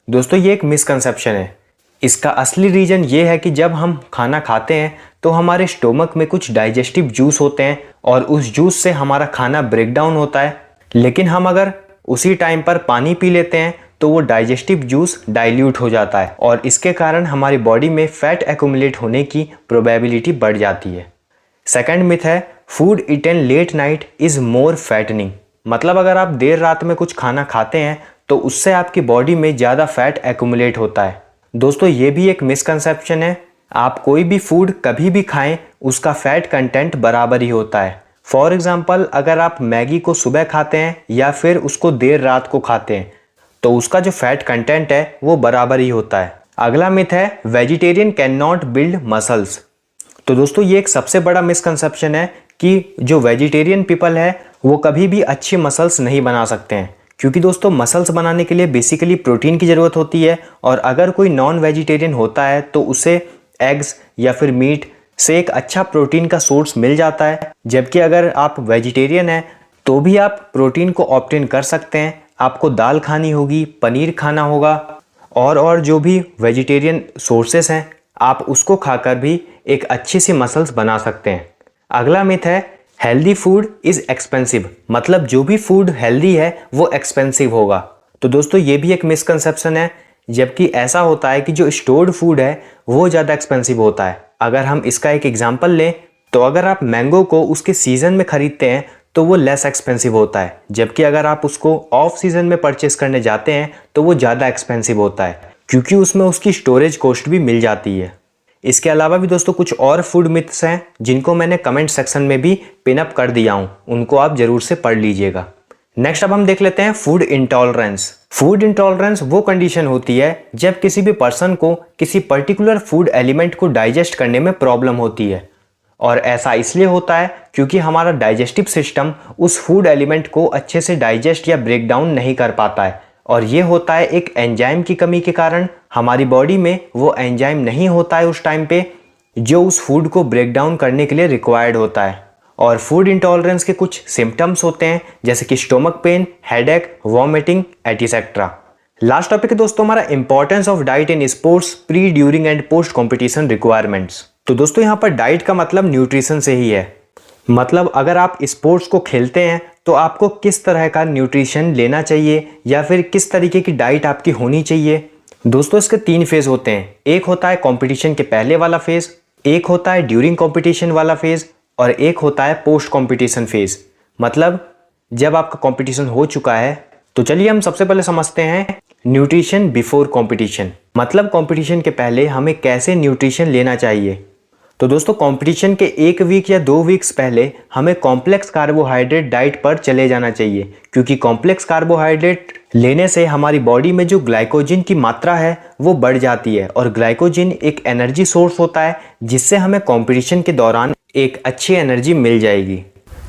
दोस्तों ये एक मिसकंसेप्शन है। इसका असली रीज़न ये है कि जब हम खाना खाते हैं तो हमारे स्टोमक में कुछ डाइजेस्टिव जूस होते हैं और उस जूस से हमारा खाना ब्रेक डाउन होता है। लेकिन हम अगर उसी टाइम पर पानी पी लेते हैं तो वो डाइजेस्टिव जूस डाइल्यूट हो जाता है और इसके कारण हमारी बॉडी में फैट एक्यूमुलेट होने की प्रोबेबिलिटी बढ़ जाती है। सेकंड मिथ है food eaten late night is more fattening, मतलब अगर आप देर रात में कुछ खाना खाते हैं तो उससे आपकी बॉडी में ज़्यादा फैट एक्यूमुलेट होता है। दोस्तों ये भी एक मिसकंसेप्शन है। आप कोई भी फूड कभी भी खाएं उसका फैट कंटेंट बराबर ही होता है। फॉर एग्जांपल अगर आप मैगी को सुबह खाते हैं या फिर उसको देर रात को खाते हैं तो उसका जो फैट कंटेंट है वो बराबर ही होता है। अगला मिथ है vegetarian can not build muscles. तो दोस्तों ये एक सबसे बड़ा मिसकंसेप्शन है कि जो वेजिटेरियन पीपल है वो कभी भी अच्छी मसल्स नहीं बना सकते हैं, क्योंकि दोस्तों मसल्स बनाने के लिए बेसिकली प्रोटीन की ज़रूरत होती है और अगर कोई नॉन वेजिटेरियन होता है तो उसे एग्स या फिर मीट से एक अच्छा प्रोटीन का सोर्स मिल जाता है। जबकि अगर आप वेजिटेरियन हैं तो भी आप प्रोटीन को ऑब्टेन कर सकते हैं। आपको दाल खानी होगी, पनीर खाना होगा और जो भी वेजिटेरियन सोर्सेस हैं आप उसको खाकर भी एक अच्छी सी मसल्स बना सकते हैं। अगला मिथ है हेल्दी फूड इज़ एक्सपेंसिव, मतलब जो भी फूड हेल्दी है वो एक्सपेंसिव होगा। तो दोस्तों ये भी एक मिसकंसेप्शन है, जबकि ऐसा होता है कि जो स्टोर्ड फूड है वो ज़्यादा एक्सपेंसिव होता है। अगर हम इसका एक एग्जांपल लें तो अगर आप मैंगो को उसके सीज़न में ख़रीदते हैं तो वो लेस एक्सपेंसिव होता है, जबकि अगर आप उसको ऑफ सीज़न में परचेस करने जाते हैं तो वो ज़्यादा एक्सपेंसिव होता है, क्योंकि उसमें उसकी स्टोरेज कॉस्ट भी मिल जाती है। इसके अलावा भी दोस्तों कुछ और फूड मिथ्स हैं जिनको मैंने कमेंट सेक्शन में भी पिन अप कर दिया हूँ, उनको आप ज़रूर से पढ़ लीजिएगा। नेक्स्ट अब हम देख लेते हैं फूड इंटॉलरेंस। फूड इंटॉलरेंस वो कंडीशन होती है जब किसी भी पर्सन को किसी पर्टिकुलर फूड एलिमेंट को डाइजेस्ट करने में प्रॉब्लम होती है, और ऐसा इसलिए होता है क्योंकि हमारा डाइजेस्टिव सिस्टम उस फूड एलिमेंट को अच्छे से डाइजेस्ट या ब्रेक डाउन नहीं कर पाता है, और ये होता है एक एंजाइम की कमी के कारण। हमारी बॉडी में वो एंजाइम नहीं होता है उस टाइम पे जो उस फूड को ब्रेक डाउन करने के लिए रिक्वायर्ड होता है। और फूड इंटॉलरेंस के कुछ सिम्टम्स होते हैं जैसे कि stomach pain, headache, vomiting etcetera. Last topic है दोस्तों हमारा importance of diet in sports pre, during and post competition requirements. तो दोस्तों यहाँ पर डाइट का मतलब न्यूट्रिशन से ही है। मतलब अगर आप स्पोर्ट्स को खेलते हैं तो आपको किस तरह का न्यूट्रिशन लेना चाहिए या फिर किस तरीके की डाइट आपकी होनी चाहिए। दोस्तों इसके 3 फेज होते हैं। एक होता है कंपटीशन के पहले वाला फेज, एक होता है ड्यूरिंग कंपटीशन वाला फेज, और एक होता है पोस्ट कंपटीशन फेज। मतलब जब आपका कंपटीशन हो चुका है। तो चलिए हम सबसे पहले समझते हैं न्यूट्रिशन बिफोर कंपटीशन। मतलब कंपटीशन के पहले हमें कैसे न्यूट्रिशन लेना चाहिए। तो दोस्तों कंपटीशन के 1 वीक या 2 वीक्स पहले हमें कॉम्प्लेक्स कार्बोहाइड्रेट डाइट पर चले जाना चाहिए, क्योंकि कॉम्प्लेक्स कार्बोहाइड्रेट लेने से हमारी बॉडी में जो ग्लाइकोजन की मात्रा है वो बढ़ जाती है, और ग्लाइकोजन एक एनर्जी सोर्स होता है जिससे हमें कंपटीशन के दौरान एक अच्छी एनर्जी मिल जाएगी।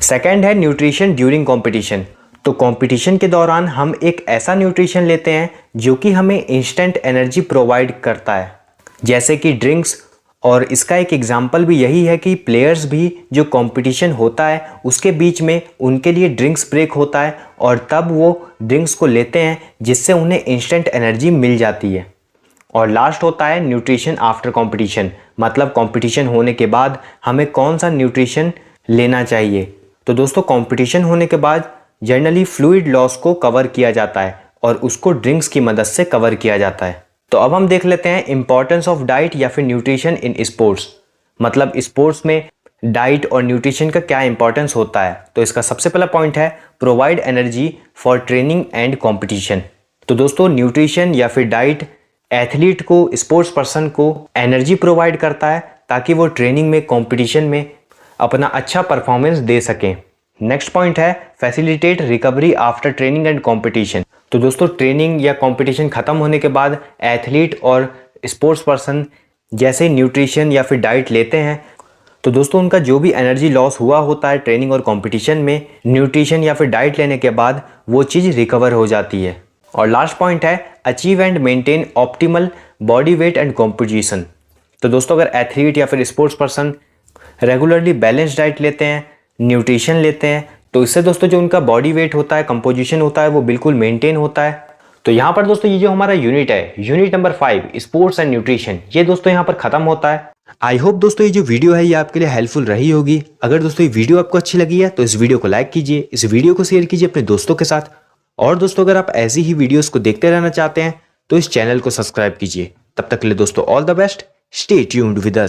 सेकेंड है न्यूट्रिशन ड्यूरिंग कंपटीशन। तो कंपटीशन के दौरान हम एक ऐसा न्यूट्रिशन लेते हैं जो कि हमें इंस्टेंट एनर्जी प्रोवाइड करता है, जैसे कि ड्रिंक्स। और इसका एक एग्जाम्पल भी यही है कि प्लेयर्स भी जो कंपटीशन होता है उसके बीच में उनके लिए ड्रिंक्स ब्रेक होता है, और तब वो ड्रिंक्स को लेते हैं जिससे उन्हें इंस्टेंट एनर्जी मिल जाती है। और लास्ट होता है न्यूट्रिशन आफ्टर कंपटीशन। मतलब कंपटीशन होने के बाद हमें कौन सा न्यूट्रिशन लेना चाहिए। तो दोस्तों कंपटीशन होने के बाद जनरली फ्लूइड लॉस को कवर किया जाता है और उसको ड्रिंक्स की मदद से कवर किया जाता है। तो अब हम देख लेते हैं इंपॉर्टेंस ऑफ डाइट या फिर न्यूट्रिशन इन स्पोर्ट्स। मतलब स्पोर्ट्स में डाइट और न्यूट्रिशन का क्या इंपॉर्टेंस होता है। तो इसका सबसे पहला पॉइंट है provide energy for training and competition. तो दोस्तों न्यूट्रिशन या फिर डाइट एथलीट को, स्पोर्ट्स पर्सन को एनर्जी प्रोवाइड करता है ताकि वो ट्रेनिंग में, कंपटीशन में अपना अच्छा परफॉर्मेंस दे सकें। नेक्स्ट पॉइंट है facilitate recovery after training and competition. तो दोस्तों ट्रेनिंग या कंपटीशन खत्म होने के बाद एथलीट और स्पोर्ट्स पर्सन जैसे न्यूट्रिशन या फिर डाइट लेते हैं तो दोस्तों उनका जो भी एनर्जी लॉस हुआ होता है ट्रेनिंग और कंपटीशन में, न्यूट्रिशन या फिर डाइट लेने के बाद वो चीज़ रिकवर हो जाती है। और लास्ट पॉइंट है achieve and maintain optimal body weight and composition. तो दोस्तों अगर एथलीट या फिर sports person regularly balance diet लेते हैं, न्यूट्रिशन लेते हैं, तो इससे दोस्तों जो उनका बॉडी वेट होता है, कंपोजिशन होता है, वो बिल्कुल मेंटेन होता है। तो यहाँ पर दोस्तों ये जो हमारा यूनिट है, unit number 5 sports and nutrition, ये दोस्तों यहाँ पर खत्म होता है। आई होप दोस्तों ये जो वीडियो है ये आपके लिए हेल्पफुल रही होगी। अगर दोस्तों ये वीडियो आपको अच्छी लगी है तो इस वीडियो को लाइक कीजिए, इस वीडियो को शेयर कीजिए अपने दोस्तों के साथ। और दोस्तों अगर आप ऐसी ही वीडियोस को देखते रहना चाहते हैं तो इस चैनल को सब्सक्राइब कीजिए। तब तक के लिए दोस्तों all the best, stay tuned with us.